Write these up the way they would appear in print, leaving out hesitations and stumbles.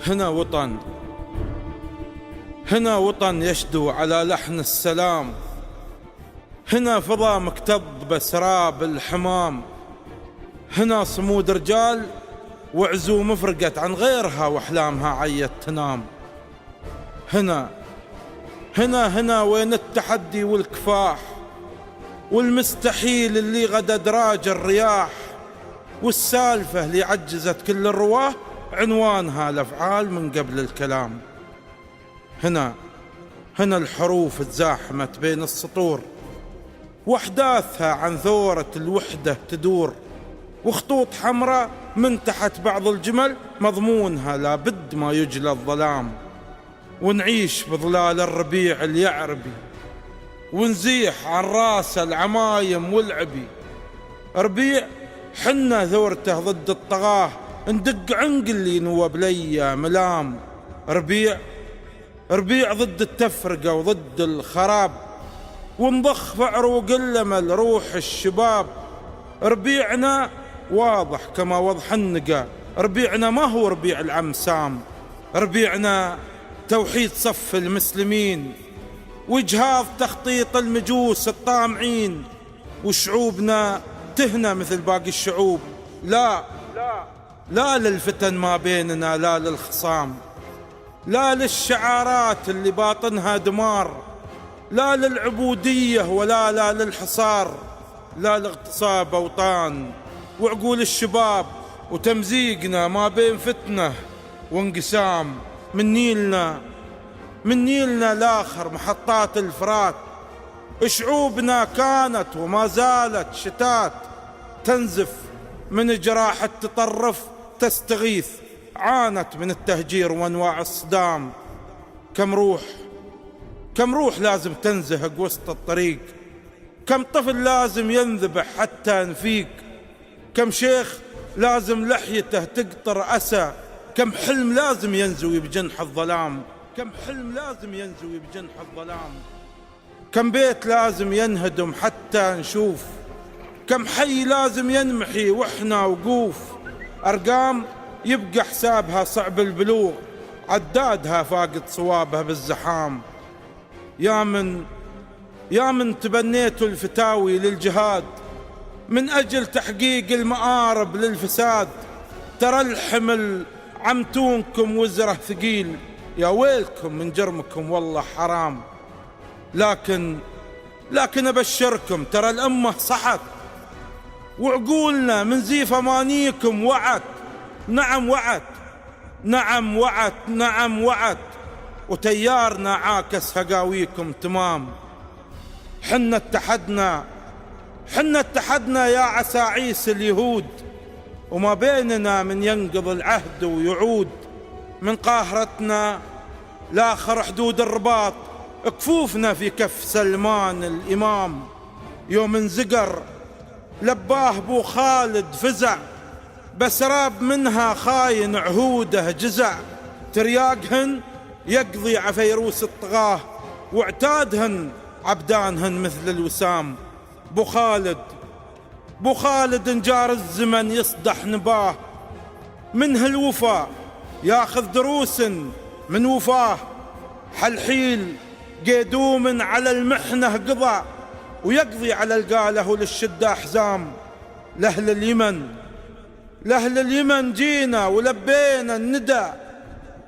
هنا وطن، هنا وطن يشدو على لحن السلام، هنا فضا مكتظ بسراب الحمام، هنا صمود رجال وعزوم فرقت عن غيرها واحلامها عيت تنام. هنا وين التحدي والكفاح والمستحيل اللي غدا دراج الرياح، والسالفة اللي عجزت كل الرواه عنوانها الأفعال من قبل الكلام. هنا الحروف تزاحمت بين السطور واحداثها عن ثورة الوحدة تدور، وخطوط حمراء من تحت بعض الجمل مضمونها لابد ما يجلى الظلام. ونعيش بظلال الربيع اليعربي ونزيح عن راس العمايم والعبي، ربيع حنا ثورته ضد الطغاة ندق عنق اللي نوب لي ملام. ربيع ضد التفرقة وضد الخراب، ونضخ في عروق الأمل روح الشباب. ربيعنا واضح كما وضح النقا، ربيعنا ما هو ربيع العم سام، ربيعنا توحيد صف المسلمين واجهاض تخطيط المجوس الطامعين. وشعوبنا تهنى مثل باقي الشعوب، لا للفتن ما بيننا، لا للخصام، لا للشعارات اللي باطنها دمار، لا للعبودية ولا للحصار، لا لاغتصاب أوطان وعقول الشباب وتمزيقنا ما بين فتنة وانقسام. من نيلنا لاخر محطات الفرات، شعوبنا كانت وما زالت شتات تنزف من جراح التطرف تستغيث، عانت من التهجير وانواع الصدام. كم روح لازم تنزهق وسط الطريق، كم طفل لازم ينذبح حتى نفيق، كم شيخ لازم لحيته تقطر أسى، كم حلم لازم ينزوي بجنح الظلام، كم بيت لازم ينهدم حتى نشوف، كم حي لازم ينمحي وإحنا وقوف. أرقام يبقى حسابها صعب البلوغ، عدادها فاقد صوابها بالزحام. يا من تبنيتوا الفتاوي للجهاد من أجل تحقيق المآرب للفساد، ترى الحمل عمتونكم وزره ثقيل، يا ويلكم من جرمكم والله حرام. لكن أبشركم ترى الأمة صحت، وعقولنا من زيف أمانيكم وعت. نعم وعت، وتيارنا عاكس هقاويكم تمام. حنا اتحدنا يا عساعيس اليهود، وما بيننا من ينقض العهد ويعود. من قاهرتنا لاخر حدود الرباط، كفوفنا في كف سلمان الإمام. يوم انزقر لباه بو خالد فزع، بس راب منها خاين عهوده جزع. ترياقهن يقضي عفيروس الطغاه، واعتادهن عبدانهن مثل الوسام. بو خالد انجار الزمن يصدح نباه، منه الوفا ياخذ دروس من وفاه. حلحيل قيدوم على المحنة قضى، ويقضي على القاله للشدة أحزام. لأهل اليمن جينا ولبينا الندى،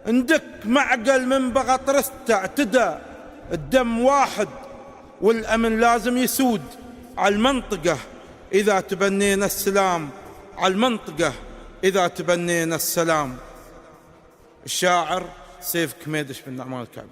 ندك معقل من بغطرسته اعتدى. الدم واحد والأمن لازم يسود على المنطقة إذا تبنينا السلام، الشاعر سيف كميدش بن نعمان الكعبي.